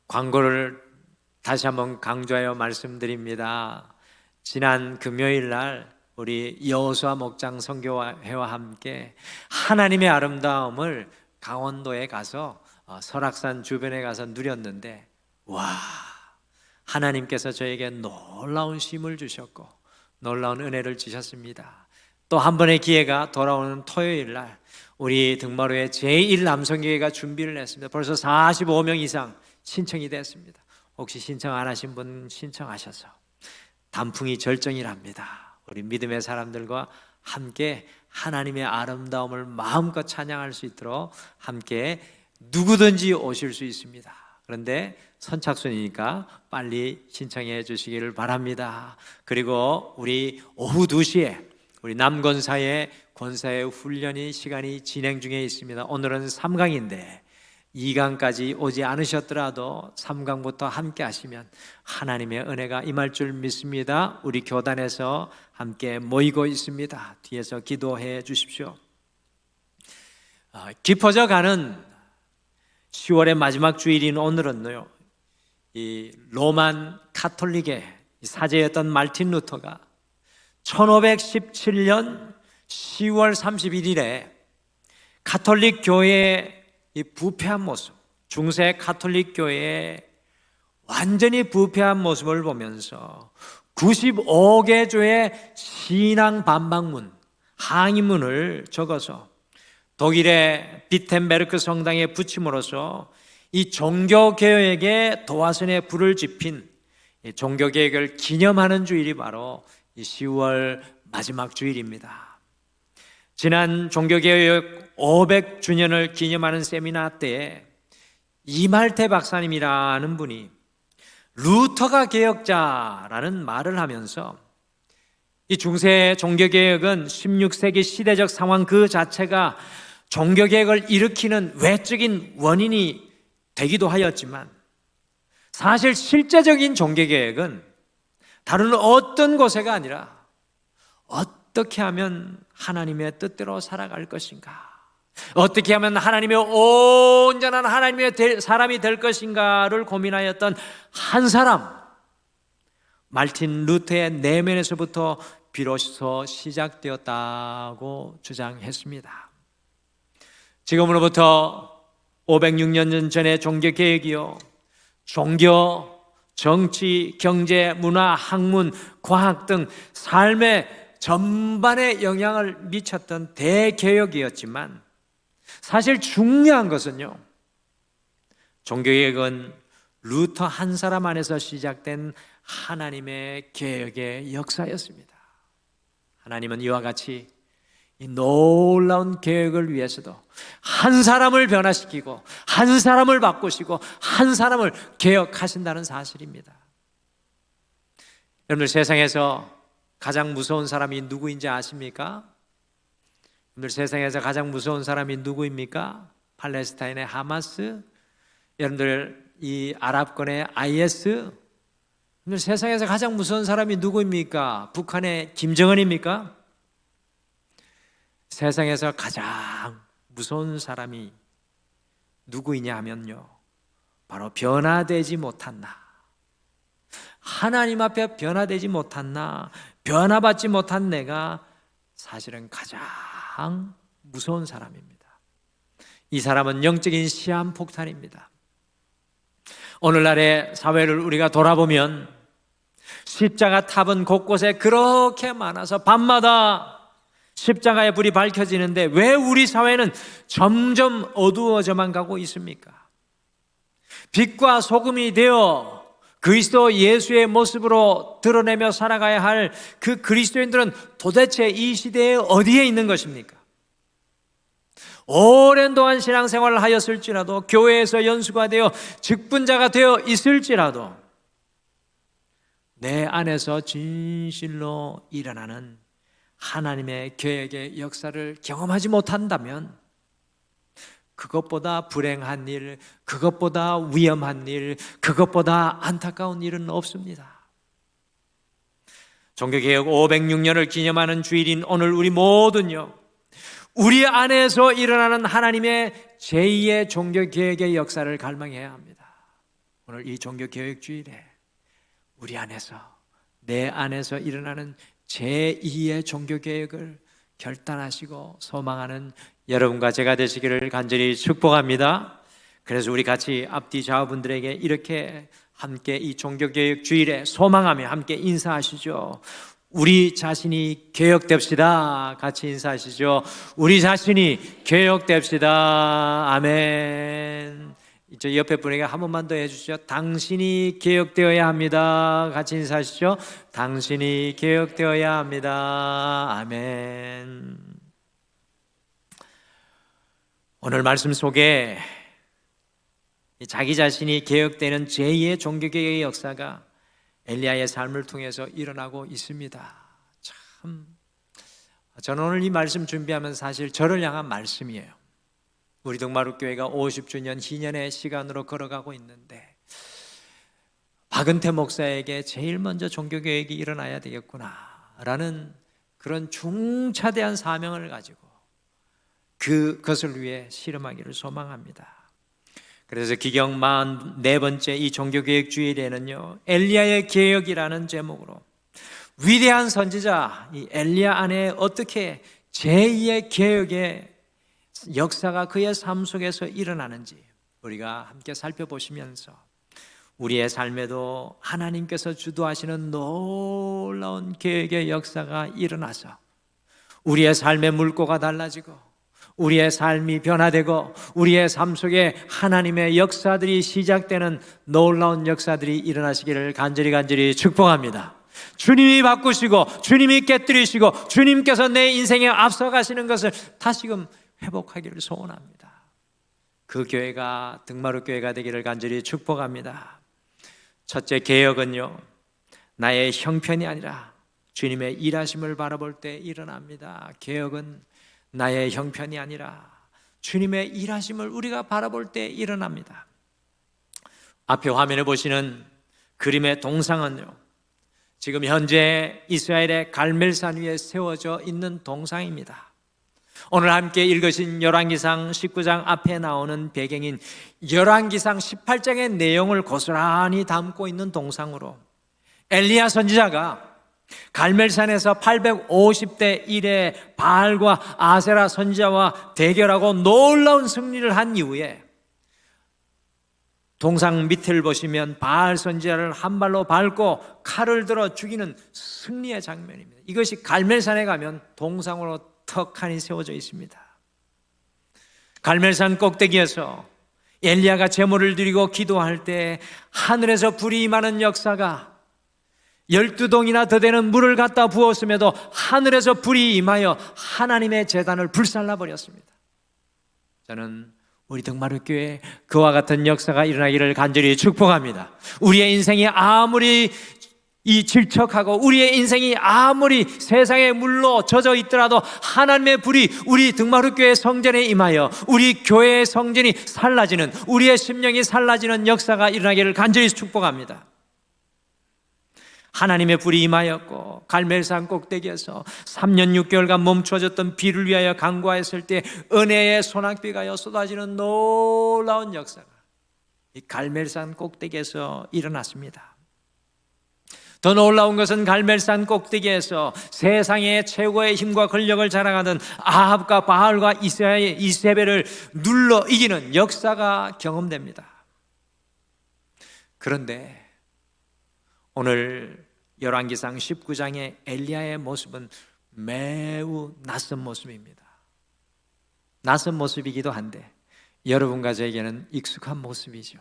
광고를 다시 한번 강조하여 말씀드립니다. 지난 금요일 날 우리 여호수아 목장 선교회와 함께 하나님의 아름다움을 강원도에 가서 설악산 주변에 가서 누렸는데, 와, 하나님께서 저에게 놀라운 쉼을 주셨고 놀라운 은혜를 주셨습니다. 또 한 번의 기회가 돌아오는 토요일 날 우리 등마루에 제1남성교회가 준비를 했습니다. 벌써 45명 이상 신청이 됐습니다. 혹시 신청 안 하신 분 신청하셔서 단풍이 절정이랍니다. 우리 믿음의 사람들과 함께 하나님의 아름다움을 마음껏 찬양할 수 있도록 함께 누구든지 오실 수 있습니다. 그런데 선착순이니까 빨리 신청해 주시기를 바랍니다. 그리고 우리 오후 2시에 우리 남권사의 권사의 훈련이 시간이 진행 중에 있습니다. 오늘은 3강인데 2강까지 오지 않으셨더라도 3강부터 함께 하시면 하나님의 은혜가 임할 줄 믿습니다. 우리 교단에서 함께 모이고 있습니다. 뒤에서 기도해 주십시오. 깊어져 가는 10월의 마지막 주일인 오늘은요, 이 로만 카톨릭의 사제였던 마르틴 루터가 1517년 10월 31일에 카톨릭 교회의 이 부패한 모습, 중세 카톨릭 교회의 완전히 부패한 모습을 보면서 95개 조의 신앙 반박문, 항의문을 적어서 독일의 비텐베르크 성당에 붙임으로써 이 종교개혁에 도화선에 불을 지핀 종교개혁을 기념하는 주일이 바로 이 10월 마지막 주일입니다. 지난 종교개혁 500주년을 기념하는 세미나 때에 이말태 박사님이라는 분이 루터가 개혁자라는 말을 하면서 이 중세 종교개혁은 16세기 시대적 상황 그 자체가 종교개혁을 일으키는 외적인 원인이 되기도 하였지만, 사실 실제적인 종교개혁은 다른 어떤 곳에가 아니라 어떻게 하면 하나님의 뜻대로 살아갈 것인가, 어떻게 하면 하나님의 온전한 하나님의 사람이 될 것인가를 고민하였던 한 사람, 마르틴 루터의 내면에서부터 비로소 시작되었다고 주장했습니다. 지금으로부터 506년 전의 종교개혁이요, 종교, 정치, 경제, 문화, 학문, 과학 등 삶의 전반에 영향을 미쳤던 대개혁이었지만, 사실 중요한 것은요, 종교개혁은 루터 한 사람 안에서 시작된 하나님의 개혁의 역사였습니다. 하나님은 이와 같이 이 놀라운 개혁을 위해서도 한 사람을 변화시키고 한 사람을 바꾸시고 한 사람을 개혁하신다는 사실입니다. 여러분들, 세상에서 가장 무서운 사람이 누구인지 아십니까? 여러분들, 세상에서 가장 무서운 사람이 누구입니까? 팔레스타인의 하마스? 여러분들, 이 아랍권의 IS? 여러분들, 세상에서 가장 무서운 사람이 누구입니까? 북한의 김정은입니까? 세상에서 가장 무서운 사람이 누구이냐 하면요, 바로 변화되지 못한 나, 하나님 앞에 변화되지 못한 나, 변화받지 못한 내가 사실은 가장 무서운 사람입니다. 이 사람은 영적인 시한폭탄입니다. 오늘날의 사회를 우리가 돌아보면 십자가 탑은 곳곳에 그렇게 많아서 밤마다 십자가의 불이 밝혀지는데 왜 우리 사회는 점점 어두워져만 가고 있습니까? 빛과 소금이 되어 그리스도 예수의 모습으로 드러내며 살아가야 할 그 그리스도인들은 도대체 이 시대에 어디에 있는 것입니까? 오랜 동안 신앙생활을 하였을지라도, 교회에서 연수가 되어 직분자가 되어 있을지라도 내 안에서 진실로 일어나는 하나님의 계획의 역사를 경험하지 못한다면 그것보다 불행한 일, 그것보다 위험한 일, 그것보다 안타까운 일은 없습니다. 종교개혁 506년을 기념하는 주일인 오늘 우리 모두는요, 우리 안에서 일어나는 하나님의 제2의 종교개혁의 역사를 갈망해야 합니다. 오늘 이 종교개혁 주일에 우리 안에서, 내 안에서 일어나는 제2의 종교개혁을 결단하시고 소망하는 여러분과 제가 되시기를 간절히 축복합니다. 그래서 우리 같이 앞뒤 좌우분들에게 이렇게 함께 이 종교개혁 주일에 소망하며 함께 인사하시죠. 우리 자신이 개혁됩시다. 같이 인사하시죠. 우리 자신이 개혁됩시다. 아멘. 저 옆에 분에게 한 번만 더 해주시죠. 당신이 개혁되어야 합니다. 같이 인사하시죠. 당신이 개혁되어야 합니다. 아멘. 오늘 말씀 속에 자기 자신이 개혁되는 제2의 종교개혁의 역사가 엘리야의 삶을 통해서 일어나고 있습니다. 참, 저는 오늘 이 말씀 준비하면 사실 저를 향한 말씀이에요. 우리 동마루교회가 50주년 희년의 시간으로 걸어가고 있는데 박은태 목사에게 제일 먼저 종교개혁이 일어나야 되겠구나 라는 그런 중차대한 사명을 가지고 그것을 위해 실험하기를 소망합니다. 그래서 기경 44번째 이 종교개혁 주일에는요, 엘리야의 개혁이라는 제목으로 위대한 선지자 이 엘리야 안에 어떻게 제2의 개혁의 역사가 그의 삶 속에서 일어나는지 우리가 함께 살펴보시면서 우리의 삶에도 하나님께서 주도하시는 놀라운 개혁의 역사가 일어나서 우리의 삶의 물꼬가 달라지고 우리의 삶이 변화되고 우리의 삶 속에 하나님의 역사들이 시작되는 놀라운 역사들이 일어나시기를 간절히 축복합니다. 주님이 바꾸시고 주님이 깨뜨리시고 주님께서 내 인생에 앞서가시는 것을 다시금 회복하기를 소원합니다. 그 교회가 등마루 교회가 되기를 간절히 축복합니다. 첫째 개혁은요, 나의 형편이 아니라 주님의 일하심을 바라볼 때 일어납니다. 개혁은 나의 형편이 아니라 주님의 일하심을 우리가 바라볼 때 일어납니다. 앞에 화면에 보시는 그림의 동상은요, 지금 현재 이스라엘의 갈멜산 위에 세워져 있는 동상입니다. 오늘 함께 읽으신 열왕기상 19장 앞에 나오는 배경인 열왕기상 18장의 내용을 고스란히 담고 있는 동상으로 엘리야 선지자가 갈멜산에서 850대 1의 바알과 아세라 선지자와 대결하고 놀라운 승리를 한 이후에 동상 밑을 보시면 바알 선지자를 한 발로 밟고 칼을 들어 죽이는 승리의 장면입니다. 이것이 갈멜산에 가면 동상으로 턱하니 세워져 있습니다. 갈멜산 꼭대기에서 엘리야가 제물을 드리고 기도할 때 하늘에서 불이 임하는 역사가 12동이나 더 되는 물을 갖다 부었음에도 하늘에서 불이 임하여 하나님의 제단을 불살라 버렸습니다. 저는 우리 등마루교회 그와 같은 역사가 일어나기를 간절히 축복합니다. 우리의 인생이 아무리 질척하고 우리의 인생이 아무리 세상의 물로 젖어 있더라도 하나님의 불이 우리 등마루교회 성전에 임하여 우리 교회의 성전이 살라지는, 우리의 심령이 살라지는 역사가 일어나기를 간절히 축복합니다. 하나님의 불이 임하였고 갈멜산 꼭대기에서 3년 6개월간 멈춰졌던 비를 위하여 간구하였을 때 은혜의 소낙비가 쏟아지는 놀라운 역사가 이 갈멜산 꼭대기에서 일어났습니다. 더 놀라운 것은 갈멜산 꼭대기에서 세상의 최고의 힘과 권력을 자랑하던 아합과 바알과 이세벨을 눌러 이기는 역사가 경험됩니다. 그런데 오늘 열왕기상 19장의 엘리야의 모습은 매우 낯선 모습입니다. 낯선 모습이기도 한데 여러분과 저에게는 익숙한 모습이죠.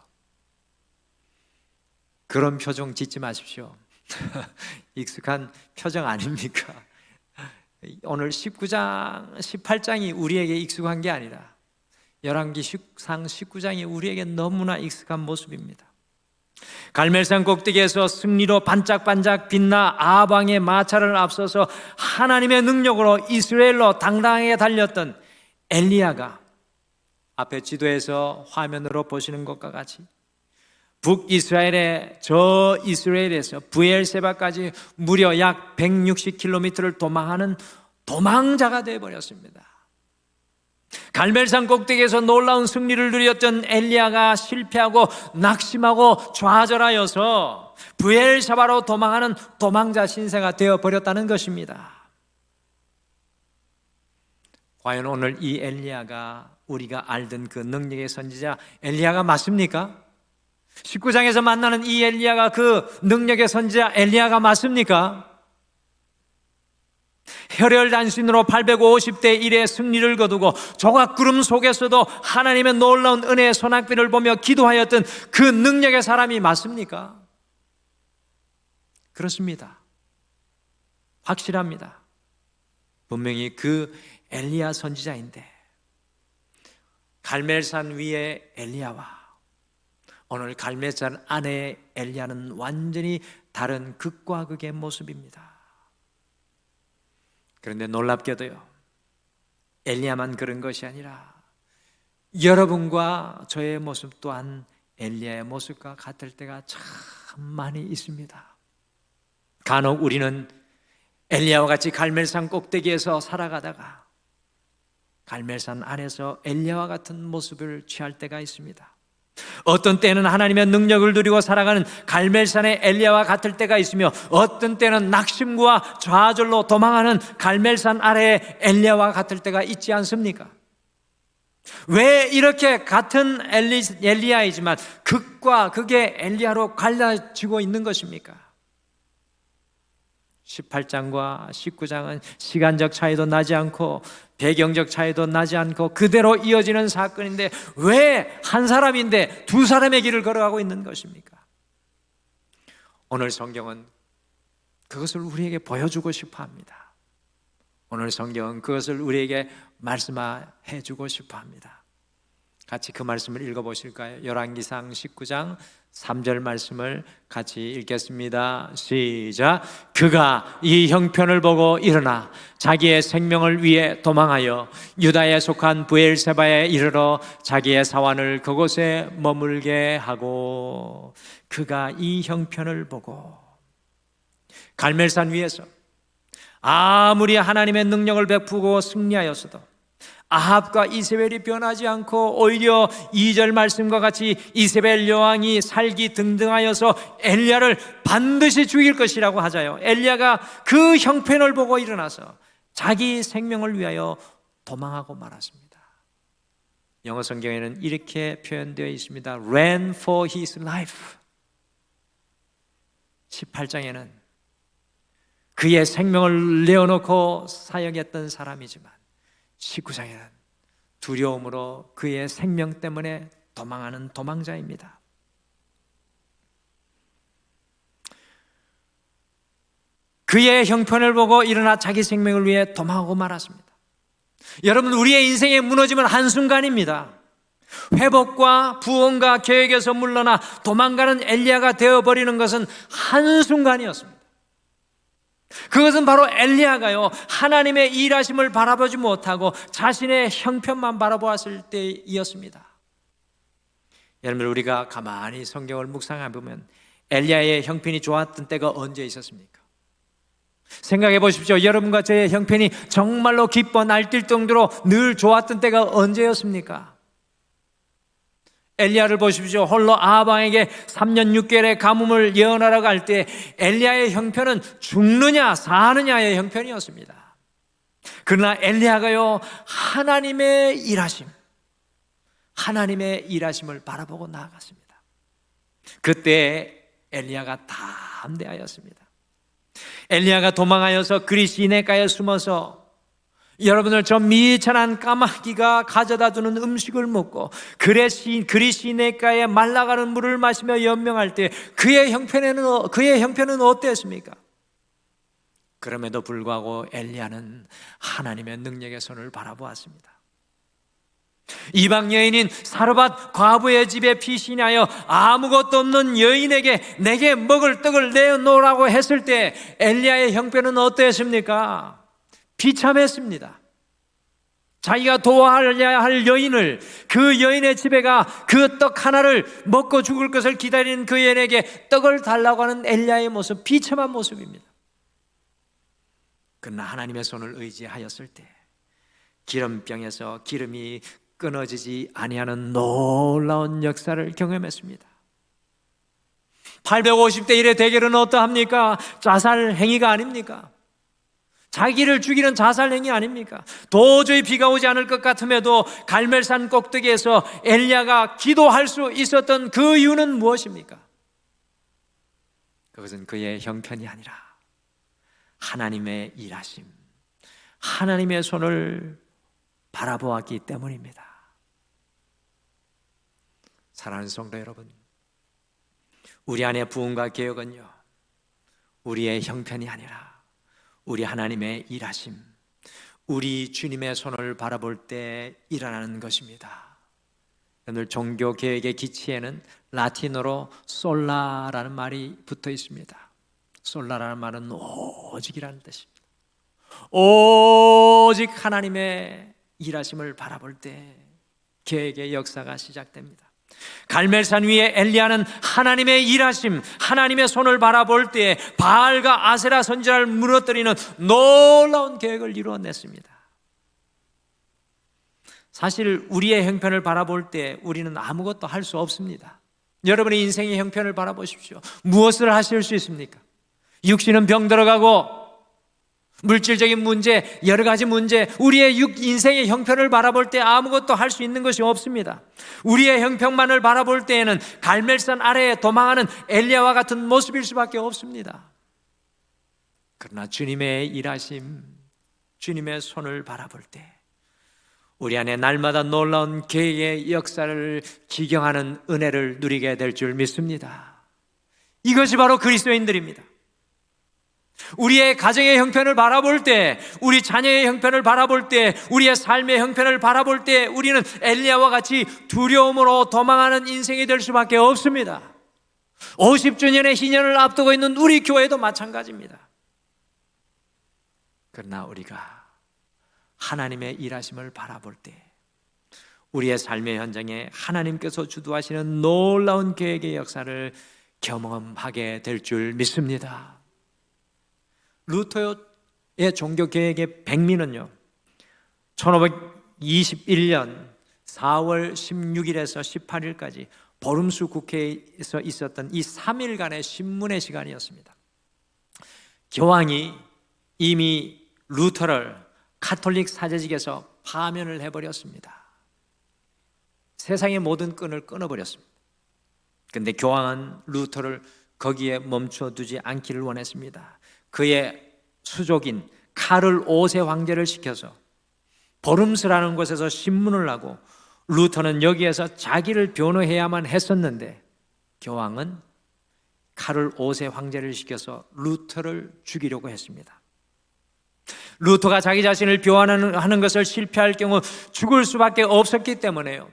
그런 표정 짓지 마십시오. 익숙한 표정 아닙니까? 오늘 19장, 18장이 우리에게 익숙한 게 아니라 열왕기상 19장이 우리에게 너무나 익숙한 모습입니다. 갈멜산 꼭대기에서 승리로 반짝반짝 빛나 아합 왕의 마차를 앞서서 하나님의 능력으로 이스라엘로 당당하게 달렸던 엘리야가 앞에 지도에서 화면으로 보시는 것과 같이 북이스라엘의 저 이스라엘에서 브엘세바까지 무려 약 160km를 도망하는 도망자가 되어버렸습니다. 갈멜산 꼭대기에서 놀라운 승리를 누렸던 엘리야가 실패하고 낙심하고 좌절하여서 브엘사바로 도망하는 도망자 신세가 되어버렸다는 것입니다. 과연 오늘 이 엘리야가 우리가 알던 그 능력의 선지자 엘리야가 맞습니까? 19장에서 만나는 이 엘리야가 그 능력의 선지자 엘리야가 맞습니까? 혈혈단신으로 850대 1의 승리를 거두고 조각구름 속에서도 하나님의 놀라운 은혜의 소낙비를 보며 기도하였던 그 능력의 사람이 맞습니까? 그렇습니다. 확실합니다. 분명히 그 엘리야 선지자인데 갈멜산 위의 엘리야와 오늘 갈멜산 안의 엘리야는 완전히 다른 극과 극의 모습입니다. 그런데 놀랍게도요, 엘리야만 그런 것이 아니라 여러분과 저의 모습 또한 엘리야의 모습과 같을 때가 참 많이 있습니다. 간혹 우리는 엘리야와 같이 갈멜산 꼭대기에서 살아가다가 갈멜산 안에서 엘리야와 같은 모습을 취할 때가 있습니다. 어떤 때는 하나님의 능력을 누리고 살아가는 갈멜산의 엘리야와 같을 때가 있으며 어떤 때는 낙심과 좌절로 도망하는 갈멜산 아래의 엘리야와 같을 때가 있지 않습니까? 왜 이렇게 같은 엘리야이지만 극과 극의 엘리야로 갈라지고 있는 것입니까? 18장과 19장은 시간적 차이도 나지 않고 배경적 차이도 나지 않고 그대로 이어지는 사건인데 왜 한 사람인데 두 사람의 길을 걸어가고 있는 것입니까? 오늘 성경은 그것을 우리에게 보여주고 싶어 합니다. 오늘 성경은 그것을 우리에게 말씀해 주고 싶어 합니다. 같이 그 말씀을 읽어보실까요? 열왕기상 19장 3절 말씀을 같이 읽겠습니다. 시작. 그가 이 형편을 보고 일어나 자기의 생명을 위해 도망하여 유다에 속한 브엘세바에 이르러 자기의 사환을 그곳에 머물게 하고, 그가 이 형편을 보고 갈멜산 위에서 아무리 하나님의 능력을 베푸고 승리하였어도 아합과 이세벨이 변하지 않고 오히려 2절 말씀과 같이 이세벨 여왕이 살기 등등하여서 엘리야를 반드시 죽일 것이라고 하자요. 엘리야가 그 형편을 보고 일어나서 자기 생명을 위하여 도망하고 말았습니다. 영어 성경에는 이렇게 표현되어 있습니다. Ran for his life. 18장에는 그의 생명을 내어놓고 사역했던 사람이지만 19장에는 두려움으로 그의 생명 때문에 도망하는 도망자입니다. 그의 형편을 보고 일어나 자기 생명을 위해 도망하고 말았습니다. 여러분, 우리의 인생의 무너짐은 한순간입니다. 회복과 부흥과 계획에서 물러나 도망가는 엘리야가 되어버리는 것은 한순간이었습니다. 그것은 바로 엘리야가요, 하나님의 일하심을 바라보지 못하고 자신의 형편만 바라보았을 때이었습니다. 여러분, 우리가 가만히 성경을 묵상해 보면 엘리야의 형편이 좋았던 때가 언제 있었습니까? 생각해 보십시오. 여러분과 저의 형편이 정말로 기뻐 날뛸 정도로 늘 좋았던 때가 언제였습니까? 엘리야를 보십시오. 홀로 아합 왕에게 3년 6개월의 가뭄을 예언하라고 할 때 엘리야의 형편은 죽느냐 사느냐의 형편이었습니다. 그러나 엘리야가요, 하나님의 일하심을 바라보고 나아갔습니다. 그때 엘리야가 담대하였습니다. 엘리야가 도망하여서 그리 시내가에 숨어서 여러분들, 저 미천한 까마귀가 가져다 주는 음식을 먹고 그리 시내가에 말라가는 물을 마시며 연명할 때 그의 형편은 어땠습니까? 그럼에도 불구하고 엘리야는 하나님의 능력의 손을 바라보았습니다. 이방 여인인 사르밧 과부의 집에 피신하여 아무것도 없는 여인에게 내게 먹을 떡을 내놓으라고 했을 때 엘리야의 형편은 어땠습니까? 비참했습니다. 자기가 도와야 할 여인을, 그 여인의 집에 가 그 떡 하나를 먹고 죽을 것을 기다리는 그 여인에게 떡을 달라고 하는 엘리야의 모습, 비참한 모습입니다. 그러나 하나님의 손을 의지하였을 때 기름병에서 기름이 끊어지지 아니하는 놀라운 역사를 경험했습니다. 850대 1의 대결은 어떠합니까? 자살 행위가 아닙니까? 자기를 죽이는 자살 행위 아닙니까? 도저히 비가 오지 않을 것 같음에도 갈멜산 꼭대기에서 엘리야가 기도할 수 있었던 그 이유는 무엇입니까? 그것은 그의 형편이 아니라 하나님의 일하심, 하나님의 손을 바라보았기 때문입니다. 사랑하는 성도 여러분, 우리 안에 부흥과 개혁은요, 우리의 형편이 아니라 우리 하나님의 일하심, 우리 주님의 손을 바라볼 때 일어나는 것입니다. 오늘 종교 개혁의 기치에는 라틴어로 솔라라는 말이 붙어 있습니다. 솔라라는 말은 오직이라는 뜻입니다. 오직 하나님의 일하심을 바라볼 때 개혁의 역사가 시작됩니다. 갈멜산 위에 엘리야는 하나님의 일하심, 하나님의 손을 바라볼 때 바알과 아세라 선지자를 무너뜨리는 놀라운 계획을 이루어냈습니다. 사실 우리의 형편을 바라볼 때 우리는 아무것도 할 수 없습니다. 여러분의 인생의 형편을 바라보십시오. 무엇을 하실 수 있습니까? 육신은 병들어가고 물질적인 문제, 여러 가지 문제, 우리의 인생의 형편을 바라볼 때 아무것도 할 수 있는 것이 없습니다. 우리의 형편만을 바라볼 때에는 갈멜산 아래에 도망하는 엘리야와 같은 모습일 수밖에 없습니다. 그러나 주님의 일하심, 주님의 손을 바라볼 때 우리 안에 날마다 놀라운 계획의 역사를 기경하는 은혜를 누리게 될 줄 믿습니다. 이것이 바로 그리스도인들입니다. 우리의 가정의 형편을 바라볼 때, 우리 자녀의 형편을 바라볼 때, 우리의 삶의 형편을 바라볼 때 우리는 엘리야와 같이 두려움으로 도망하는 인생이 될 수밖에 없습니다. 50주년의 희년을 앞두고 있는 우리 교회도 마찬가지입니다. 그러나 우리가 하나님의 일하심을 바라볼 때 우리의 삶의 현장에 하나님께서 주도하시는 놀라운 계획의 역사를 경험하게 될 줄 믿습니다. 루터의 종교개혁의 백미는요, 1521년 4월 16일에서 18일까지 보름수 국회에서 있었던 이 3일간의 신문의 시간이었습니다. 교황이 이미 루터를 가톨릭 사제직에서 파면을 해버렸습니다. 세상의 모든 끈을 끊어버렸습니다. 그런데 교황은 루터를 거기에 멈춰두지 않기를 원했습니다. 그의 수족인 카를 5세 황제를 시켜서 보름스라는 곳에서 신문을 하고 루터는 여기에서 자기를 변호해야만 했었는데 교황은 카를 5세 황제를 시켜서 루터를 죽이려고 했습니다. 루터가 자기 자신을 변호하는 것을 실패할 경우 죽을 수밖에 없었기 때문에요.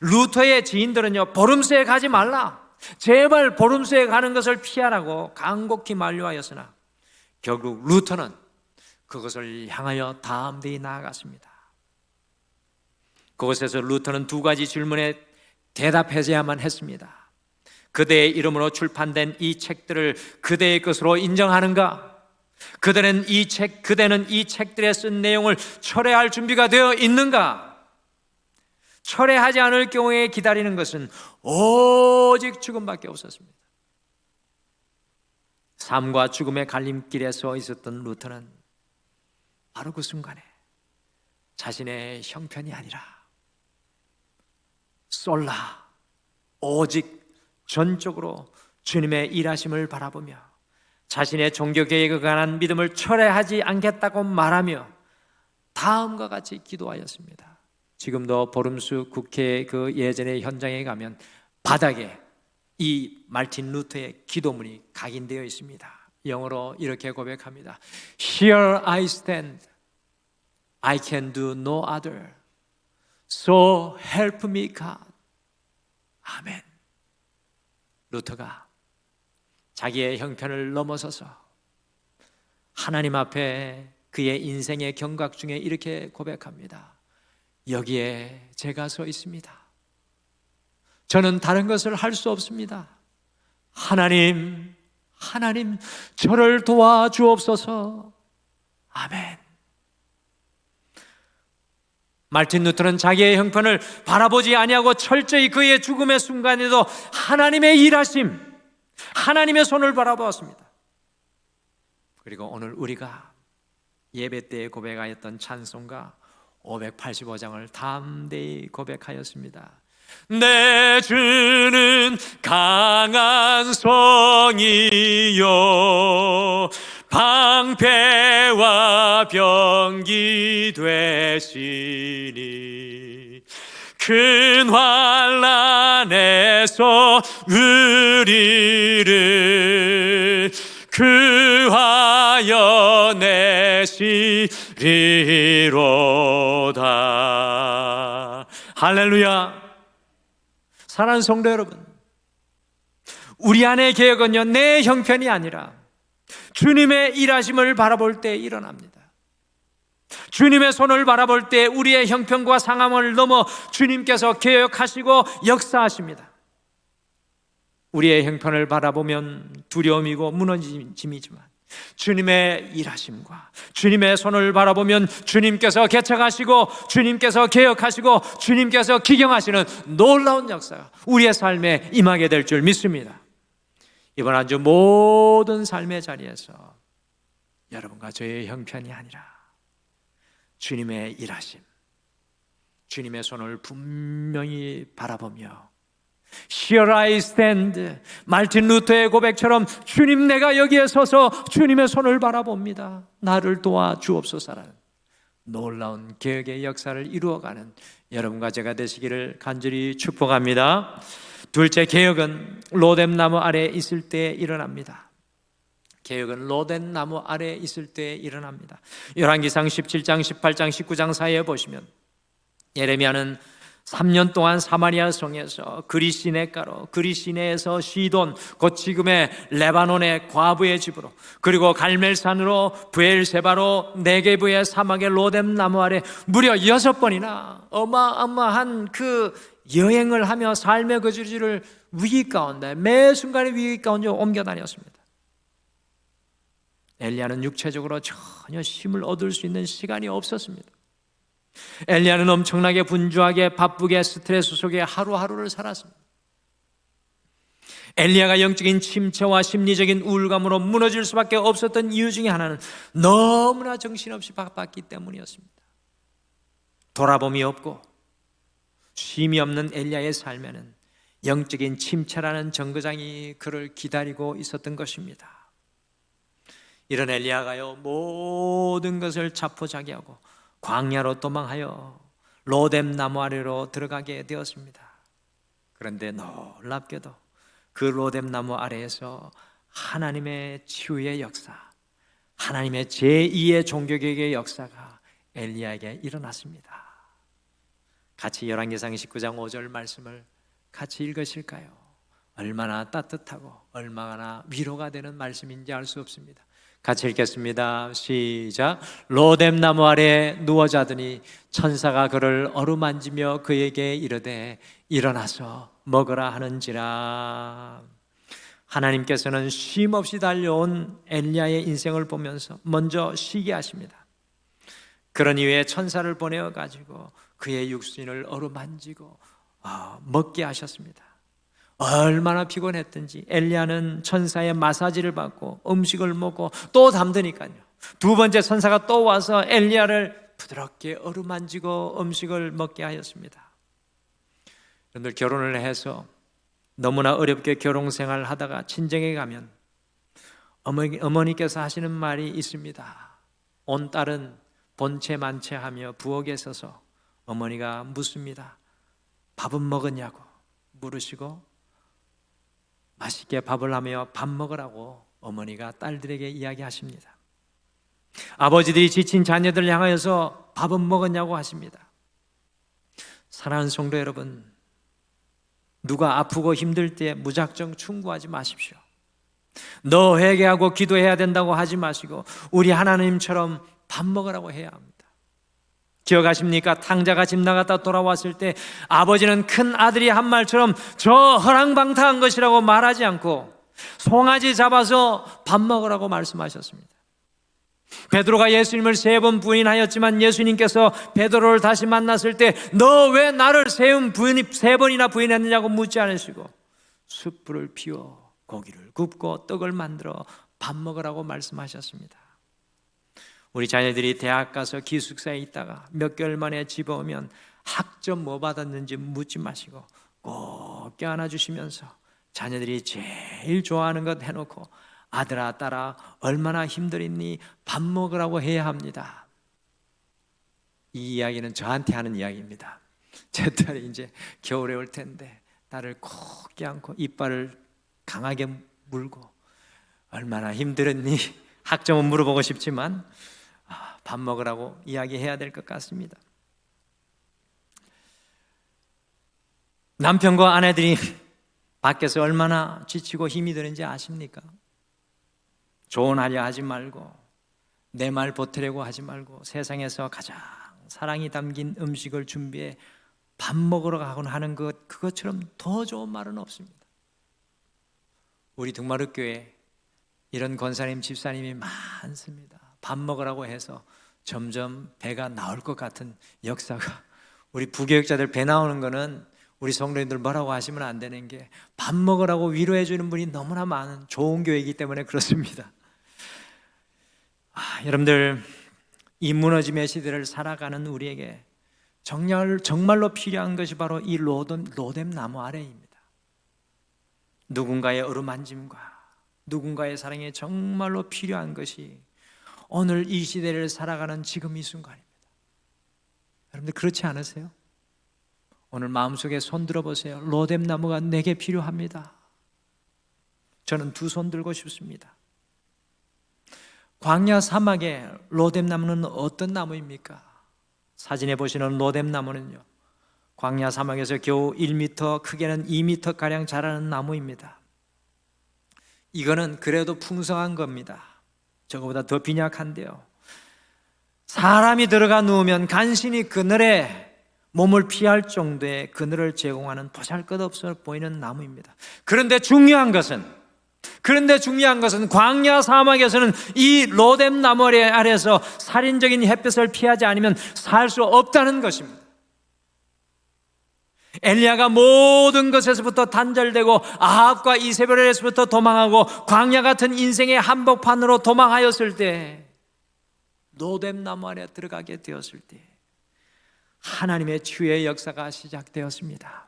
루터의 지인들은요, 보름수에 가지 말라, 제발 보름수에 가는 것을 피하라고 간곡히 만류하였으나 결국 루터는 그것을 향하여 담대히 나아갔습니다. 그곳에서 루터는 두 가지 질문에 대답해야만 했습니다. 그대의 이름으로 출판된 이 책들을 그대의 것으로 인정하는가? 그대는 이 책들에 쓴 내용을 철회할 준비가 되어 있는가? 철회하지 않을 경우에 기다리는 것은 오직 죽음밖에 없었습니다. 삶과 죽음의 갈림길에 서 있었던 루터는 바로 그 순간에 자신의 형편이 아니라 솔라, 오직 전적으로 주님의 일하심을 바라보며 자신의 종교개혁에 관한 믿음을 철회하지 않겠다고 말하며 다음과 같이 기도하였습니다. 지금도 보름수 국회 그 예전의 현장에 가면 바닥에 이 말틴 루터의 기도문이 각인되어 있습니다. 영어로 이렇게 고백합니다. Here I stand, I can do no other, so help me God. 아멘. 루터가 자기의 형편을 넘어서서 하나님 앞에 그의 인생의 경각 중에 이렇게 고백합니다. 여기에 제가 서 있습니다. 저는 다른 것을 할 수 없습니다. 하나님, 저를 도와주옵소서. 아멘. 말틴 루터는 자기의 형편을 바라보지 아니하고 철저히 그의 죽음의 순간에도 하나님의 일하심, 하나님의 손을 바라보았습니다. 그리고 오늘 우리가 예배 때에 고백하였던 찬송가 585장을 담대히 고백하였습니다. 내 주는 강한 성이요 방패와 병기 되시니 큰 환난에서 우리를 구하여 내시리로다. 할렐루야. 사랑하는 성도 여러분, 우리 안의 개혁은요, 내 형편이 아니라 주님의 일하심을 바라볼 때 일어납니다. 주님의 손을 바라볼 때 우리의 형편과 상황을 넘어 주님께서 개혁하시고 역사하십니다. 우리의 형편을 바라보면 두려움이고 무너짐이지만 주님의 일하심과 주님의 손을 바라보면 주님께서 개척하시고 주님께서 개혁하시고 주님께서 기경하시는 놀라운 역사가 우리의 삶에 임하게 될 줄 믿습니다. 이번 한 주 모든 삶의 자리에서 여러분과 저의 형편이 아니라 주님의 일하심, 주님의 손을 분명히 바라보며 Here I stand, 말틴 루터의 고백처럼 주님, 내가 여기에 서서 주님의 손을 바라봅니다. 나를 도와 주옵소서라는 놀라운 개혁의 역사를 이루어가는 여러분과 제가 되시기를 간절히 축복합니다. 둘째, 개혁은 로뎀나무 아래에 있을 때 일어납니다. 개혁은 로뎀나무 아래에 있을 때 일어납니다. 열왕기상 17장, 18장, 19장 사이에 보시면 예레미야는 3년 동안 사마리아 성에서 그리시네가로, 그리시네에서 시돈, 곧 지금의 레바논의 과부의 집으로, 그리고 갈멜산으로, 브엘세바로, 네게브의 사막의 로뎀나무 아래 무려 6번이나 어마어마한 그 여행을 하며 삶의 거주지를 위기 가운데, 매 순간의 위기 가운데 옮겨 다녔습니다. 엘리야는 육체적으로 전혀 힘을 얻을 수 있는 시간이 없었습니다. 엘리야는 엄청나게 분주하게 바쁘게 스트레스 속에 하루하루를 살았습니다. 엘리야가 영적인 침체와 심리적인 우울감으로 무너질 수밖에 없었던 이유 중에 하나는 너무나 정신없이 바빴기 때문이었습니다. 돌아봄이 없고 쉼이 없는 엘리야의 삶에는 영적인 침체라는 정거장이 그를 기다리고 있었던 것입니다. 이런 엘리야가요, 모든 것을 자포자기하고 광야로 도망하여 로뎀나무 아래로 들어가게 되었습니다. 그런데 놀랍게도 그 로뎀나무 아래에서 하나님의 치유의 역사, 하나님의 제2의 종교개혁의 역사가 엘리야에게 일어났습니다. 같이 열왕기상 19장 5절 말씀을 같이 읽으실까요? 얼마나 따뜻하고 얼마나 위로가 되는 말씀인지 알 수 없습니다. 같이 읽겠습니다. 시작. 로뎀나무 아래 누워 자더니 천사가 그를 어루만지며 그에게 이르되 일어나서 먹으라 하는지라. 하나님께서는 쉼없이 달려온 엘리야의 인생을 보면서 먼저 쉬게 하십니다. 그런 이후에 천사를 보내어 가지고 그의 육신을 어루만지고 먹게 하셨습니다. 얼마나 피곤했든지 엘리야는 천사의 마사지를 받고 음식을 먹고 또 잠드니까요, 두 번째 천사가 또 와서 엘리야를 부드럽게 어루만지고 음식을 먹게 하였습니다. 여러분들, 결혼을 해서 너무나 어렵게 결혼생활을 하다가 친정에 가면 어머니께서 하시는 말이 있습니다. 온 딸은 본체 만체하며 부엌에 서서 어머니가 묻습니다. 밥은 먹었냐고 물으시고 맛있게 밥을 하며 밥 먹으라고 어머니가 딸들에게 이야기하십니다. 아버지들이 지친 자녀들을 향하여서 밥은 먹었냐고 하십니다. 사랑하는 성도 여러분, 누가 아프고 힘들 때 무작정 충고하지 마십시오. 너 회개하고 기도해야 된다고 하지 마시고 우리 하나님처럼 밥 먹으라고 해야 합니다. 기억하십니까? 탕자가 집 나갔다 돌아왔을 때 아버지는 큰 아들이 한 말처럼 저 허랑방탕한 것이라고 말하지 않고 송아지 잡아서 밥 먹으라고 말씀하셨습니다. 베드로가 예수님을 3번 부인하였지만 예수님께서 베드로를 다시 만났을 때 너 왜 나를 3번이나 부인했느냐고 묻지 않으시고 숯불을 피워 고기를 굽고 떡을 만들어 밥 먹으라고 말씀하셨습니다. 우리 자녀들이 대학 가서 기숙사에 있다가 몇 개월 만에 집에 오면 학점 뭐 받았는지 묻지 마시고 꼭 껴안아 주시면서 자녀들이 제일 좋아하는 것 해놓고 아들아 딸아 얼마나 힘들었니? 밥 먹으라고 해야 합니다. 이 이야기는 저한테 하는 이야기입니다. 제 딸이 이제 겨울에 올 텐데 딸을 꼭 껴안고 이빨을 강하게 물고 얼마나 힘들었니? 학점은 물어보고 싶지만 밥 먹으라고 이야기해야 될 것 같습니다. 남편과 아내들이 밖에서 얼마나 지치고 힘이 드는지 아십니까? 조언하려 하지 말고 내 말 보태려고 하지 말고 세상에서 가장 사랑이 담긴 음식을 준비해 밥 먹으러 가곤 하는 그것처럼 더 좋은 말은 없습니다. 우리 등마룻교회 이런 권사님 집사님이 많습니다. 밥 먹으라고 해서 점점 배가 나올 것 같은 역사가, 우리 부교육자들 배 나오는 거는 우리 성도님들 뭐라고 하시면 안 되는 게 밥 먹으라고 위로해 주는 분이 너무나 많은 좋은 교회이기 때문에 그렇습니다. 여러분들, 이 무너짐의 시대를 살아가는 우리에게 정말로 필요한 것이 바로 이 로뎀 나무 아래입니다. 누군가의 어루만짐과 누군가의 사랑이 정말로 필요한 것이 오늘 이 시대를 살아가는 지금 이 순간입니다. 여러분들 그렇지 않으세요? 오늘 마음속에 손 들어보세요. 로뎀 나무가 내게 필요합니다. 저는 2손 들고 싶습니다. 광야 사막의 로뎀 나무는 어떤 나무입니까? 사진에 보시는 로뎀 나무는요, 광야 사막에서 겨우 1m, 크게는 2m가량 자라는 나무입니다. 이거는 그래도 풍성한 겁니다. 저거보다 더 빈약한데요, 사람이 들어가 누우면 간신히 그늘에 몸을 피할 정도의 그늘을 제공하는 보잘것없어 보이는 나무입니다. 그런데 중요한 것은 광야 사막에서는 이 로뎀 나무 아래에서 살인적인 햇볕을 피하지 않으면 살 수 없다는 것입니다. 엘리야가 모든 것에서부터 단절되고 아합과 이세벨에서부터 도망하고 광야 같은 인생의 한복판으로 도망하였을 때, 로뎀 나무 아래 들어가게 되었을 때 하나님의 치유의 역사가 시작되었습니다.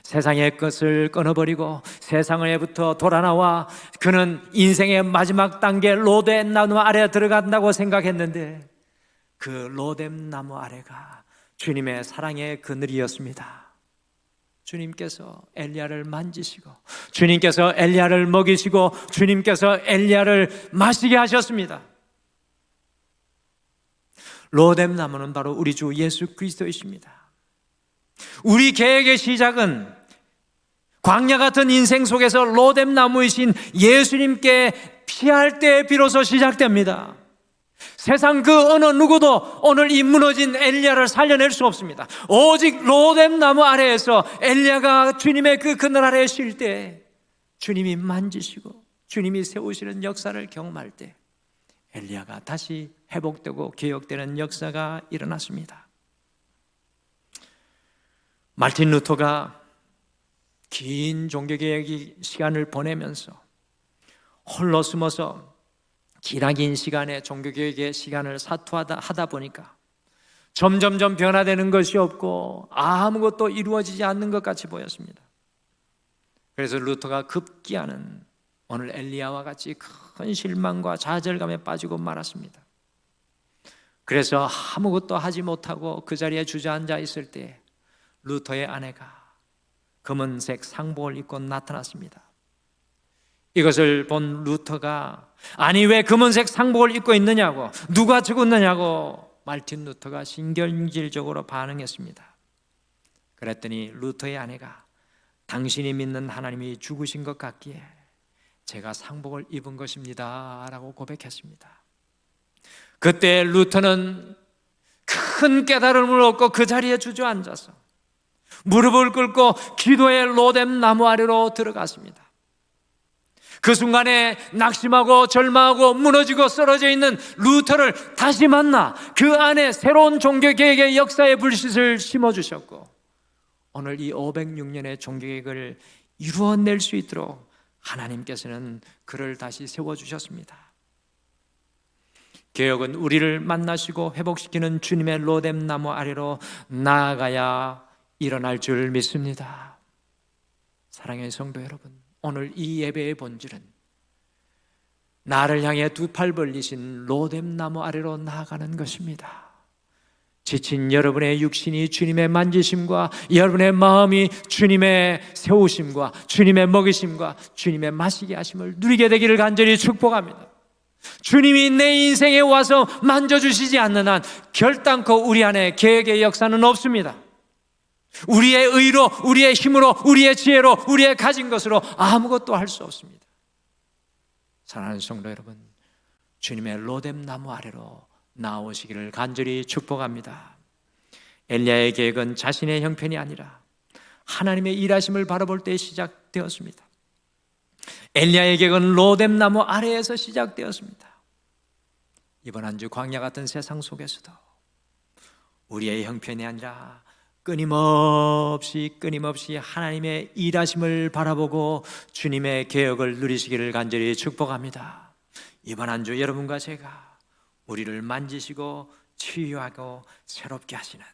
세상의 것을 끊어버리고 세상에부터 돌아나와 그는 인생의 마지막 단계 로뎀 나무 아래에 들어간다고 생각했는데 그 로뎀 나무 아래가 주님의 사랑의 그늘이었습니다. 주님께서 엘리야를 만지시고 주님께서 엘리야를 먹이시고 주님께서 엘리야를 마시게 하셨습니다. 로뎀 나무는 바로 우리 주 예수 그리스도이십니다. 우리 개혁의 시작은 광야 같은 인생 속에서 로뎀 나무이신 예수님께 피할 때 비로소 시작됩니다. 세상 그 어느 누구도 오늘 이 무너진 엘리야를 살려낼 수 없습니다. 오직 로뎀 나무 아래에서 엘리야가 주님의 그 그늘 아래에 쉴 때 주님이 만지시고 주님이 세우시는 역사를 경험할 때 엘리야가 다시 회복되고 개혁되는 역사가 일어났습니다. 마틴 루터가 긴 종교개혁 시간을 보내면서 홀로 숨어서 기나긴 시간에 종교개혁의 시간을 사투하다 보니까 점점점 변화되는 것이 없고 아무것도 이루어지지 않는 것 같이 보였습니다. 그래서 루터가 급기야는 오늘 엘리야와 같이 큰 실망과 좌절감에 빠지고 말았습니다. 그래서 아무것도 하지 못하고 그 자리에 주저앉아 있을 때 루터의 아내가 검은색 상복을 입고 나타났습니다. 이것을 본 루터가 아니 왜 검은색 상복을 입고 있느냐고, 누가 죽었느냐고 마틴 루터가 신경질적으로 반응했습니다. 그랬더니 루터의 아내가 당신이 믿는 하나님이 죽으신 것 같기에 제가 상복을 입은 것입니다 라고 고백했습니다. 그때 루터는 큰 깨달음을 얻고 그 자리에 주저앉아서 무릎을 꿇고 기도의 로뎀 나무 아래로 들어갔습니다. 그 순간에 낙심하고 절망하고 무너지고 쓰러져 있는 루터를 다시 만나 그 안에 새로운 종교개혁의 역사의 불씨를 심어주셨고, 오늘 이 506년의 종교개혁을 이루어낼 수 있도록 하나님께서는 그를 다시 세워주셨습니다. 개혁은 우리를 만나시고 회복시키는 주님의 로뎀나무 아래로 나아가야 일어날 줄 믿습니다. 사랑하는 성도 여러분, 오늘 이 예배의 본질은 나를 향해 두 팔 벌리신 로뎀나무 아래로 나아가는 것입니다. 지친 여러분의 육신이 주님의 만지심과 여러분의 마음이 주님의 세우심과 주님의 먹이심과 주님의 마시게 하심을 누리게 되기를 간절히 축복합니다. 주님이 내 인생에 와서 만져주시지 않는 한 결단코 우리 안에 계획의 역사는 없습니다. 우리의 의로, 우리의 힘으로, 우리의 지혜로, 우리의 가진 것으로 아무것도 할 수 없습니다. 사랑하는 성도 여러분, 주님의 로뎀나무 아래로 나오시기를 간절히 축복합니다. 엘리야의 계획은 자신의 형편이 아니라 하나님의 일하심을 바라볼 때 시작되었습니다. 엘리야의 계획은 로뎀나무 아래에서 시작되었습니다. 이번 한 주 광야 같은 세상 속에서도 우리의 형편이 아니라 끊임없이 하나님의 일하심을 바라보고 주님의 계획을 누리시기를 간절히 축복합니다. 이번 한 주 여러분과 제가 우리를 만지시고 치유하고 새롭게 하시는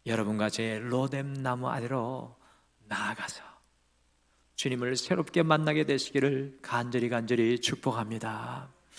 여러분과 제 로뎀나무 아래로 나아가서 주님을 새롭게 만나게 되시기를 간절히 축복합니다.